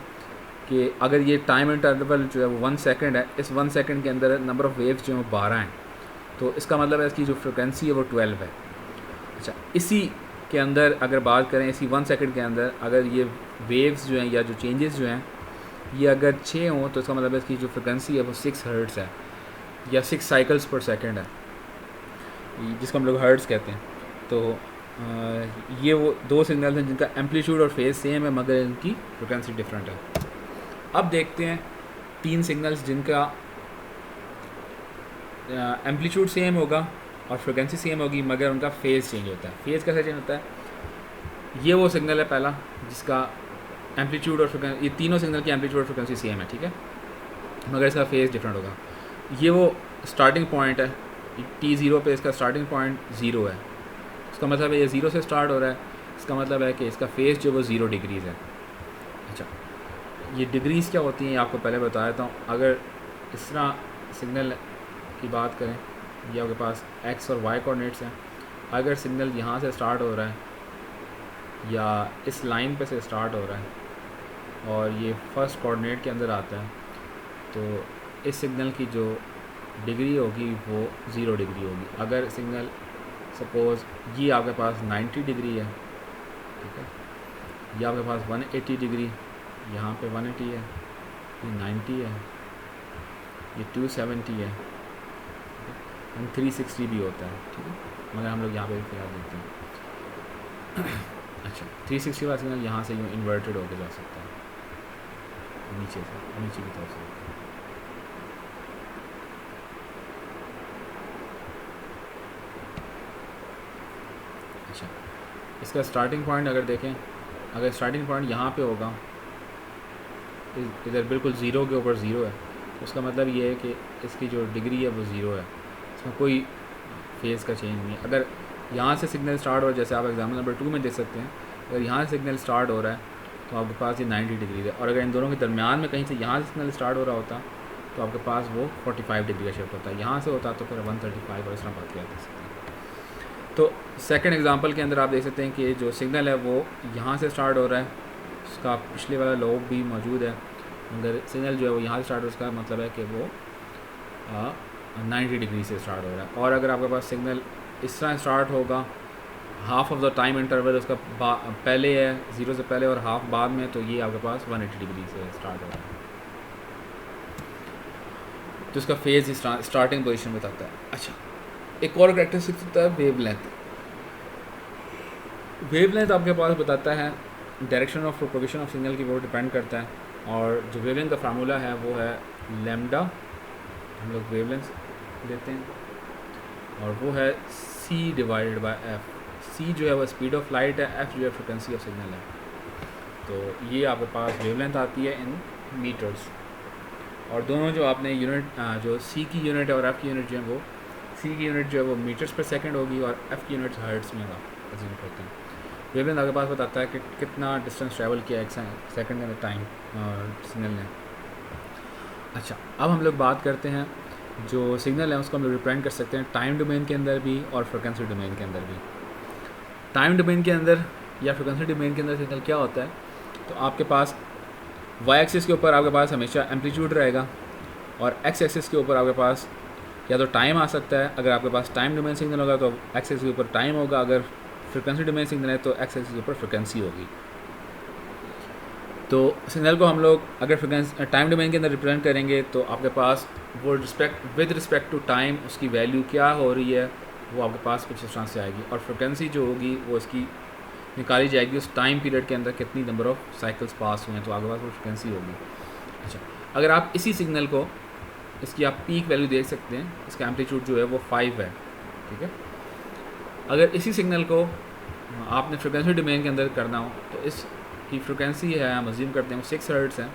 कि अगर ये टाइम इंटरवल जो है वो 1 सेकंड है, इस 1 सेकंड के अंदर नंबर ऑफ़ वेव्स जो है 12 हैं, तो इसका मतलब है इसकी जो फ्रिक्वेंसी है वो 12 है। अच्छा, इसी के अंदर अगर बात करें, इसी 1 सेकंड के अंदर अगर ये वेव्स जो हैं या जो चेंजेस जो हैं ये अगर 6 हों तो इसका मतलब है इसकी जो फ्रिक्वेंसी है वो 6 हर्ट्ज़ है या 6 साइकिल्स पर सेकंड है, जिसको हम लोग हर्ट्ज़ कहते हैं। तो ये वो दो सिग्नल्स हैं जिनका एम्पलीट्यूड और फेज़ सेम है मगर इनकी फ्रिक्वेंसी डिफरेंट है। अब देखते हैं तीन सिग्नल्स जिनका एम्पलीट्यूड सेम होगा और फ्रिक्वेंसी सेम होगी मगर उनका फेज़ चेंज होता है। फेज़ कैसे चेंज होता है? ये वो सिग्नल है पहला जिसका एम्पलीट्यूड और फ्रिक्वेंसी, ये तीनों सिग्नल की एम्पलीट्यूड और फ्रिक्वेंसी सेम है, ठीक है, मगर इसका फेज़ डिफरेंट होगा। ये वो स्टार्टिंग पॉइंट है, t0 पे इसका स्टार्टिंग पॉइंट 0 है, इसका मतलब है ये 0 से स्टार्ट हो रहा है, इसका मतलब है कि इसका फेज़ जो वो 0 डिग्रीज़ है। अच्छा, ये डिग्रीज़ क्या होती हैं ये आपको पहले बता देता हूँ। अगर इस तरह सिग्नल की बात करें, ये आपके पास एक्स और वाई कोऑर्डिनेट्स हैं। अगर सिग्नल यहाँ से स्टार्ट हो रहा है या इस लाइन पे से स्टार्ट हो रहा है और ये फर्स्ट कोऑर्डिनेट के अंदर आता है, तो इस सिग्नल की जो डिग्री होगी वो 0 डिग्री होगी। अगर सिग्नल सपोज़ ये आपके पास 90 डिग्री है, ठीक है, ये आपके पास 180 डिग्री, यहाँ पे 180 है, ये 90 है, ये 270 है, एंड 360 भी होता है, ठीक है, मगर हम लोग यहाँ पे फिलहाल देखते हैं। अच्छा, 360 वाला सिग्नल यहाँ से यूँ इन्वर्टेड होकर जा सकता है, नीचे की तरफ से। अच्छा, इसका स्टार्टिंग पॉइंट अगर देखें, अगर स्टार्टिंग पॉइंट यहाँ पे होगा, इधर बिल्कुल ज़ीरो के ऊपर ज़ीरो है, तो उसका मतलब ये है कि इसकी जो डिग्री है वो ज़ीरो है, इसमें कोई फेज़ का चेंज नहीं है। अगर यहाँ से सिग्नल स्टार्ट हो रहा है, जैसे आप एग्जाम्पल नंबर 2 में देख सकते हैं, अगर यहाँ से सिग्नल स्टार्ट हो रहा है तो आपके पास ये 90 डिग्री है, और अगर इन दोनों के दरमियान में कहीं से यहाँ से सिग्नल स्टार्ट हो रहा होता तो आपके पास वो 45 डिग्री का शिफ्ट होता है, यहाँ से होता तो फिर 135 और इस तरह बात किया जा सकती है। तो सेकंड एग्जांपल के अंदर आप देख सकते हैं कि जो सिग्नल है वो यहाँ से स्टार्ट हो रहा है, उसका पिछले वाला लोब भी मौजूद है, मगर सिग्नल जो है वो यहाँ से स्टार्ट हो, उसका मतलब है कि वो 90 डिग्री से स्टार्ट हो रहा है। और अगर आपके पास सिग्नल इस तरह स्टार्ट होगा, half of the time interval उसका पहले है, 0 से पहले, और हाफ बाद में, तो ये आपके पास 180 डिग्री से स्टार्ट हो रहा है, तो उसका फेज़ स्टार्टिंग पोजीशन बताता है। अच्छा, एक और कैरेक्टरिस्टिक होता है वेव लेंथ। वेव लेंथ आपके पास बताता है direction of propagation of signal की, वो डिपेंड करता है, और जो वेव लेंथ का फार्मूला है वो है लैम्डा, हम लोग वेव लेंथ देते हैं, और वो है c divided by f। c जो है वो स्पीड ऑफ लाइट है, f जो है फ्रिक्वेंसी ऑफ सिग्नल है। तो ये आपके पास वेव लेंथ आती है इन मीटर्स, और दोनों जो आपने यूनिट जो c की यूनिट है और f की यूनिट जो है वो, c की यूनिट जो है वो मीटर्स पर सेकंड होगी और f की यूनिट हर्ट्स में अज्यूम करते हैं। वेव लेंथ आपके पास बताता है कि कितना डिस्टेंस ट्रैवल किया एक सेकंड के अंदर टाइम सिग्नल ने। अच्छा, अब हम लोग बात करते हैं जो सिग्नल है उसको हम लोग रिप्रेजेंट कर सकते हैं टाइम डोमेन के अंदर भी और फ्रिक्वेंसी डोमेन के अंदर भी। टाइम डोमेन के अंदर या फ्रिक्वेंसी डोमेन के अंदर सिग्नल क्या होता है, तो आपके पास वाई एक्सिस के ऊपर आपके पास हमेशा एम्पलीट्यूड रहेगा, और एक्स एक्सिस के ऊपर आपके पास या तो टाइम आ सकता है। अगर आपके पास टाइम डोमेन सिग्नल होगा तो एक्स एक्सिस के ऊपर टाइम होगा, अगर फ्रिक्वेंसी डोमेन सिग्नल है तो एक्स एक्सिस के ऊपर फ्रिक्वेंसी होगी। तो सिग्नल को हम लोग अगर फ्रिक्वेंसी टाइम डोमेन के अंदर रिप्रेजेंट करेंगे तो आपके पास वो विद रिस्पेक्ट टू टाइम उसकी वैल्यू क्या हो रही है वो आपके पास कुछ इस तरह से आएगी, और फ्रिक्वेंसी जो होगी वो इसकी निकाली जाएगी उस टाइम पीरियड के अंदर कितनी नंबर ऑफ़ साइकिल्स पास हुए हैं, तो आपके पास वो फ्रिक्वेंसी होगी। अच्छा, अगर आप इसी सिग्नल को, इसकी आप पीक वैल्यू देख सकते हैं, इसका एम्पलीट्यूड जो है वो 5 है, ठीक है। अगर इसी सिग्नल को आपने फ्रिक्वेंसी डोमेन के अंदर करना हो तो इस की फ्रिक्वेंसी है, हम अज्यूम करते हैं वो 6 हर्ट्ज़ है,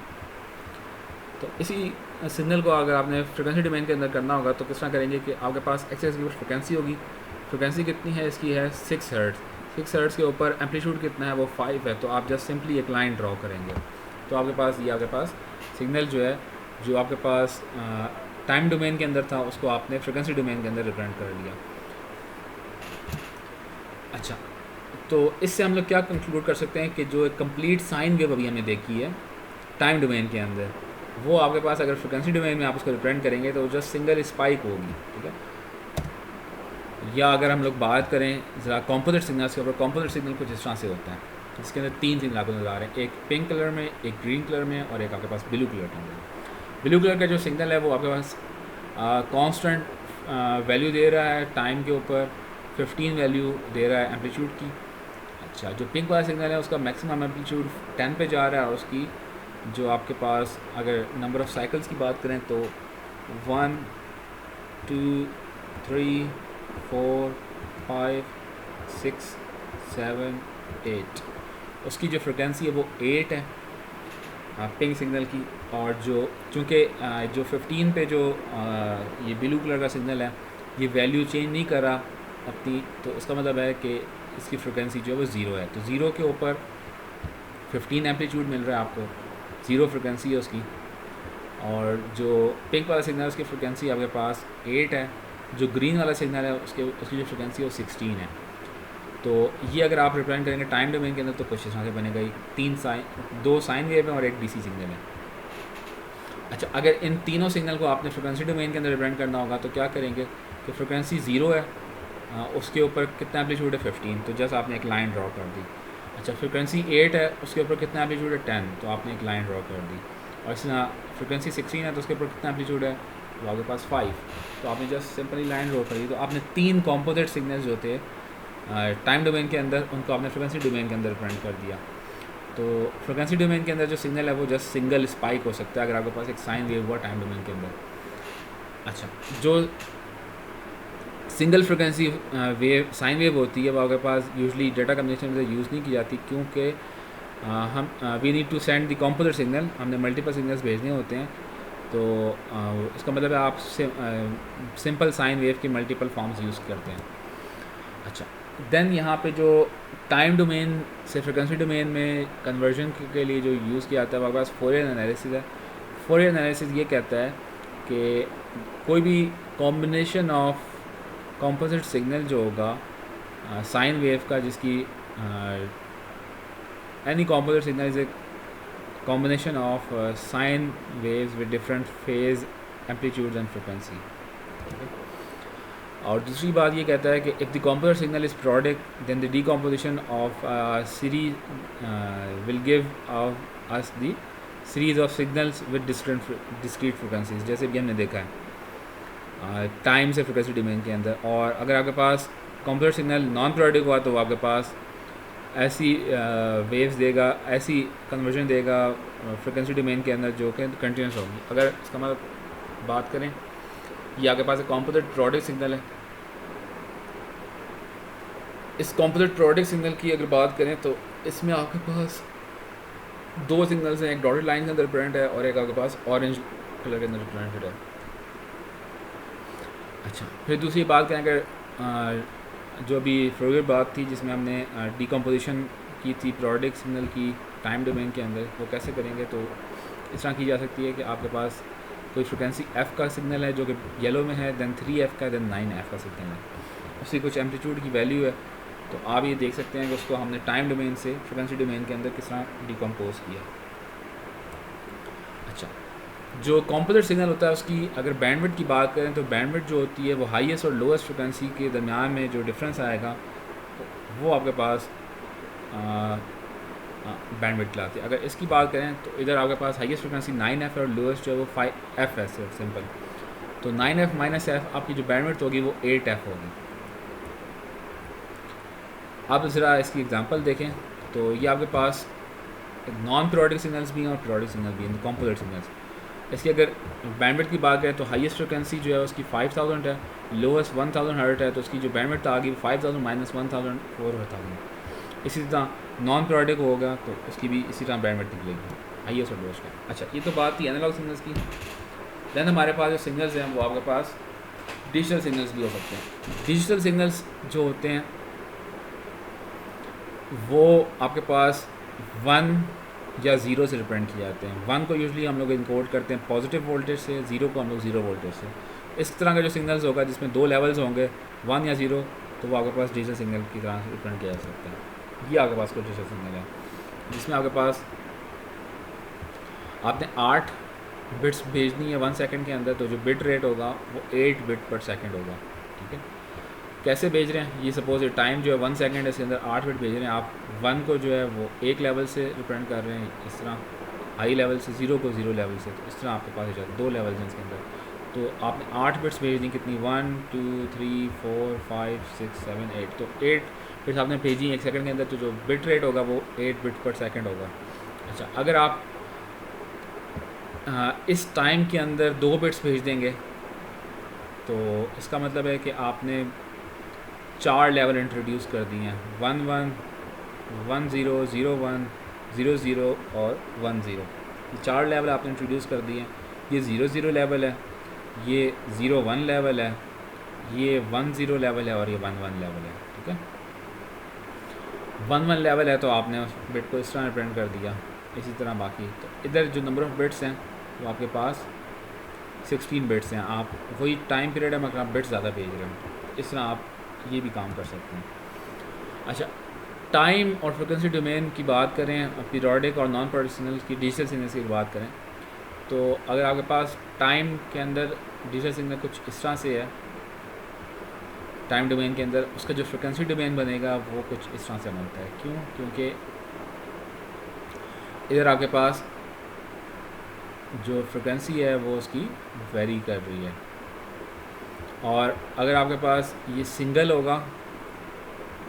तो इसी सिग्नल को अगर आपने फ्रिक्वेंसी डोमेन के अंदर करना होगा तो किस तरह करेंगे कि आपके पास एक्सेस की फ्रिक्वेंसी होगी, फ्रिक्वेंसी कितनी है इसकी है 6 हर्ट्ज़, 6 हर्ट्ज़ के ऊपर एम्पलीट्यूड कितना है वो 5 है, तो आप जस्ट सिंपली एक लाइन ड्रॉ करेंगे, तो आपके पास ये आपके पास सिग्नल जो है जो आपके पास टाइम डोमेन के अंदर था उसको आपने फ्रिक्वेंसी डोमेन के अंदर रिप्रेजेंट कर लिया। अच्छा, तो इससे हम लोग क्या कंक्लूड कर सकते हैं कि जो एक कंप्लीट साइन वेव अभी हमने देखी है टाइम डोमेन के अंदर, वो आपके पास अगर फ्रिक्वेंसी डोमेन में आप उसको रिप्रेजेंट करेंगे तो जस्ट सिंगल स्पाइक होगी, ठीक है। या अगर हम लोग बात करें ज़रा कॉम्पोजिट सिग्नल्स के ऊपर, कॉम्पोजिट सिग्नल कुछ इस तरह से होता है, इसके अंदर 3 सिग्नल आपको नजर आ रहे हैं, एक पिंक कलर में, एक ग्रीन कलर में, और एक आपके पास ब्लू कलर के अंदर। ब्लू कलर का जो सिग्नल है वो आपके पास कांस्टेंट वैल्यू दे रहा है टाइम के ऊपर, 15 वैल्यू दे रहा है एम्पलीट्यूड की। अच्छा, जो पिंक वाला सिग्नल है उसका मैक्सिमम एम्पलीट्यूड 10 पे जा रहा है, और उसकी जो आपके पास अगर नंबर ऑफ़ साइकिल्स की बात करें तो 1 2 3 4 5 6 7 8, उसकी जो फ्रिक्वेंसी है वो 8 है पिंक सिग्नल की। और जो चूँकि जो 15 पे जो ये ब्लू कलर का सिग्नल है ये वैल्यू चेंज नहीं कर रहा अपनी, तो इसका मतलब है कि इसकी फ्रिक्वेंसी जो है वो 0 है, तो 0 के ऊपर 15 एम्पलीट्यूड मिल रहा है आपको, ज़ीरो फ्रिक्वेंसी है उसकी, और जो पिंक वाला सिग्नल है उसकी फ्रिक्वेंसी आपके पास 8 है, जो ग्रीन वाला सिग्नल है उसकी जो फ्रिक्वेंसी है वो 16 है। तो ये अगर आप रिप्रेजेंट करेंगे टाइम डोमेन के अंदर तो कुछ इस तरह से बनेगा, दो साइन वेव है और एक डीसी सिग्नल है। अच्छा, अगर इन तीनों सिग्नल को आपने फ्रिक्वेंसी डोमेन के अंदर रिप्रेजेंट करना होगा तो क्या करेंगे कि फ्रिक्वेंसी 0 है, उसके ऊपर कितना एम्पलीट्यूड है 15, तो जस्ट आपने एक लाइन ड्रॉ कर दी। अच्छा, फ्रिक्वेंसी 8 है, उसके ऊपर कितना एम्पलीट्यूड है 10, तो आपने एक लाइन ड्रॉ कर दी। और इस तरह फ्रिक्वेंसी 16 है तो उसके ऊपर कितना एम्पलीट्यूड है, तो आपके पास 5, तो आपने जस्ट सिंपली लाइन ड्रॉ कर दी। तो आपने 3 कॉम्पोजिट सिग्नल्स जो थे टाइम डोमेन के अंदर, उनको आपने फ्रिक्वेंसी डोमेन के अंदर रिप्रेजेंट कर दिया। तो फ्रिक्वेंसी डोमेन के अंदर जो सिग्नल है वो जस्ट सिंगल स्पाइक हो सकता है अगर आपके पास एक साइन वेव हुआ टाइम डोमेन के अंदर। अच्छा, जो single frequency wave sine wave होती है वो आपके पास यूजुअली डेटा कम्युनिकेशन में यूज़ नहीं की जाती, क्योंकि हम we need to send the composite signal, हमने मल्टीपल सिग्नल्स भेजने होते हैं। तो इसका मतलब है आप सिंपल साइन वेव की मल्टीपल फॉर्म्स यूज़ करते हैं। अच्छा, देन यहाँ पे जो टाइम डोमेन से फ्रिक्वेंसी डोमेन में कन्वर्जन के लिए जो यूज़ किया जाता है हमारे पास फोरियर एनालिसिस है। फोरियर एनालिसिस ये कहता है कि कोई भी कॉम्बिनेशन ऑफ कॉम्पोजिट सिग्नल जो होगा साइन वेव का, जिसकी any composite signal is a combination of sine waves with different phase amplitudes and frequency। और दूसरी बात ये कहता है कि if the composite signal is periodic then the decomposition of series will give us the series of signals with discrete frequencies, जैसे भी हमने देखा है टाइम से फ्रिक्वेंसी डोमेन के अंदर। और अगर आपके पास composite सिग्नल नॉन periodic हुआ तो आपके पास ऐसी वेव्स देगा, ऐसी कन्वर्जन देगा फ्रिक्वेंसी डोमेन के अंदर जो कि कंटिन्यूस होगी। अगर इसका मतलब बात करें, ये आपके पास एक कॉम्पोजिट प्रोडक्ट सिग्नल है, इस कॉम्पोजिट प्रोडक्ट सिग्नल की अगर बात करें तो इसमें आपके पास दो सिग्नल्स हैं, एक डॉटेड लाइन के अंदर रिप्रेजेंट है और एक आपके पास ऑरेंज कलर के अंदर रिप्रेजेंटेड है। अच्छा, फिर दूसरी बात करें, अगर जो अभी फ्लोरियर बात थी जिसमें हमने डिकम्पोजिशन की थी प्रोडक्ट सिग्नल की टाइम डोमेन के अंदर, वो कैसे करेंगे तो इस तरह की जा सकती है कि आपके पास कोई फ्रिक्वेंसी f का सिग्नल है जो कि येलो में है, देन 3f का, देन 9f का सिग्नल है, उसकी कुछ एम्पलीट्यूड की वैल्यू है। तो आप ये देख सकते हैं कि उसको हमने टाइम डोमेन से फ्रिक्वेंसी डोमेन के अंदर किस तरह डिकम्पोज किया। अच्छा, जो कॉम्पोजिट सिग्नल होता है उसकी अगर बैंडविड्थ की बात करें तो बैंडविड्थ जो होती है वो हाईएस्ट और लोएस्ट फ्रिक्वेंसी के दरमियान में जो डिफरेंस आएगा वो आपके पास बैंडविड्थ लाती है। अगर इसकी बात करें तो इधर आपके पास हाईएस्ट फ्रिक्वेंसी 9f है और लोएस्ट जो है वो 5f है, सिंपल। तो 9f माइनस f आपकी जो बैंडविड्थ होगी वो 8f होगी। आप ज़रा इसकी एग्जांपल देखें तो ये आपके पास नॉन पीरियोडिक सिग्नल्स भी हैं और पीरियोडिक सिग्नल भी हैं, कॉम्पोजिट सिग्नल्स। इसकी अगर बैंडविड्थ की बात करें तो हाईएस्ट फ्रिक्वेंसी जो है उसकी 5000 है, लोएस्ट 1000 हर्ट है, तो उसकी जो बैंडविड्थ आ गई 5000 माइनस 1000 4000। इसी तरह नॉन पीरियोडिक होगा तो उसकी भी इसी तरह बैंडविड्थ निकलेगी, हाईएस्ट और लोएस्ट का। अच्छा, ये तो बात थी एनालॉग सिग्नल्स की। दैन हमारे पास जो सिग्नल्स हैं वो आपके पास डिजिटल सिग्नल्स भी हो सकते हैं। डिजिटल सिग्नल्स जो होते हैं वो आपके पास 1 या 0 से रिप्रेजेंट किए जाते हैं। 1 को यूजुअली हम लोग इनकोड करते हैं पॉजिटिव वोल्टेज से, 0 को हम लोग 0 वोल्टेज से। इस तरह का जो सिग्नल्स होगा जिसमें 2 लेवल्स होंगे 1 या 0, तो वो आपके पास डिजिटल सिग्नल की तरह से रिप्रेजेंट किया जा सकता है। ये आपके पास कोई डिजिटल सिग्नल है जिसमें आपके पास आपने 8 बिट्स भेजनी है 1 सेकंड के अंदर, तो जो बिट रेट होगा वो 8 बिट पर सेकंड होगा। ठीक है, कैसे भेज रहे हैं, ये सपोज ये टाइम जो है 1 सेकंड है, इसके अंदर 8 बिट भेज रहे हैं। आप 1 को जो है वो एक लेवल से रिप्रेजेंट कर रहे हैं, इस तरह हाई लेवल से, 0 को 0 लेवल से, तो इस तरह आपके पास जाए 2 लेवल्स हैं इसके अंदर। तो आपने 8 बिट्स भेजनी कितनी, 1 2 3 4 5 6 7 8, तो 8 बिट्स आपने भेजी 1 सेकंड के अंदर, तो जो बिट रेट होगा वो 8 बिट पर सेकंड होगा। अच्छा, अगर आप इस टाइम के अंदर 2 बिट्स भेज देंगे तो इसका मतलब है कि आपने 4 लेवल इंट्रोड्यूस कर दिए हैं, 1 1 1 0 0 1 0 0 और 1 0। ये 4 लेवल आपने इंट्रोड्यूस कर दिए हैं। ये 0 0 लेवल है, ये 0 1 लेवल है, ये 1 0 लेवल है और ये 1 1 लेवल है। ठीक है, 1 1 लेवल है तो आपने उस बिट को इस तरह रिप्रेजेंट कर दिया, इसी तरह बाकी। तो इधर जो नंबर ऑफ़ बिट्स हैं वो आपके पास 16 बिट्स हैं। आप वही टाइम पीरियड है मगर आप बिट्स ज़्यादा भेज रहे हो, इस तरह आप ये भी काम कर सकते हैं। अच्छा, टाइम और फ्रिक्वेंसी डोमेन की बात करें, पीरियोडिक और नॉन पर्सनल की डिजिटल सिग्नल्स की बात करें, तो अगर आपके पास टाइम के अंदर डिजिटल सिग्नल कुछ इस तरह से है, टाइम डोमेन के अंदर उसका जो फ्रिक्वेंसी डोमेन बनेगा वो कुछ इस तरह से बनता है। क्यों? क्योंकि इधर आपके पास जो फ्रिक्वेंसी है वो उसकी वेरी कर रही है, और अगर आपके पास ये सिंगल होगा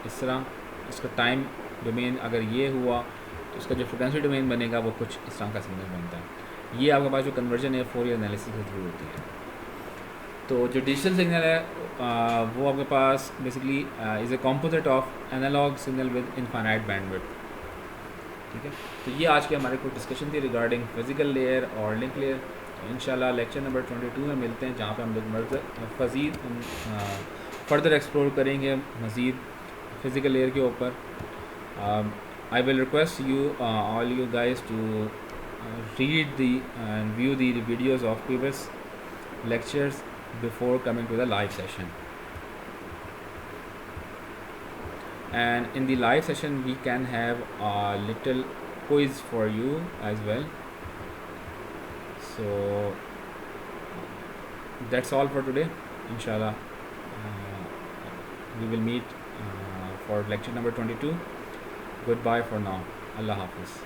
इस तरह, इसका टाइम डोमेन अगर ये हुआ तो इसका जो फ्रिक्वेंसी डोमेन बनेगा वो कुछ इस तरह का सिग्नल बनता है। ये आपके पास जो कन्वर्जन है फोरियर एनालिसिस के थ्रू होती है। तो जो डिजिटल सिग्नल है वो आपके पास basically is a composite of analog signal with infinite bandwidth. ठीक है, तो ये आज की हमारे कुछ डिस्कशन थी रिगार्डिंग फिज़िकल लेयर और लिंक लेयर। इंशाल्लाह लेक्चर नंबर 22 में मिलते हैं, जहाँ पे हम लोग मज़ीद फर्दर एक्सप्लोर करेंगे मज़ीद फिज़िकल लेयर के ऊपर। I will request you all you guys to read the and view the videos of previous lectures before coming to the live session. And in the live session we can have a little quiz for you as well. So that's all for today. Inshallah, we will meet for lecture number 22. Goodbye for now. Allah Hafiz.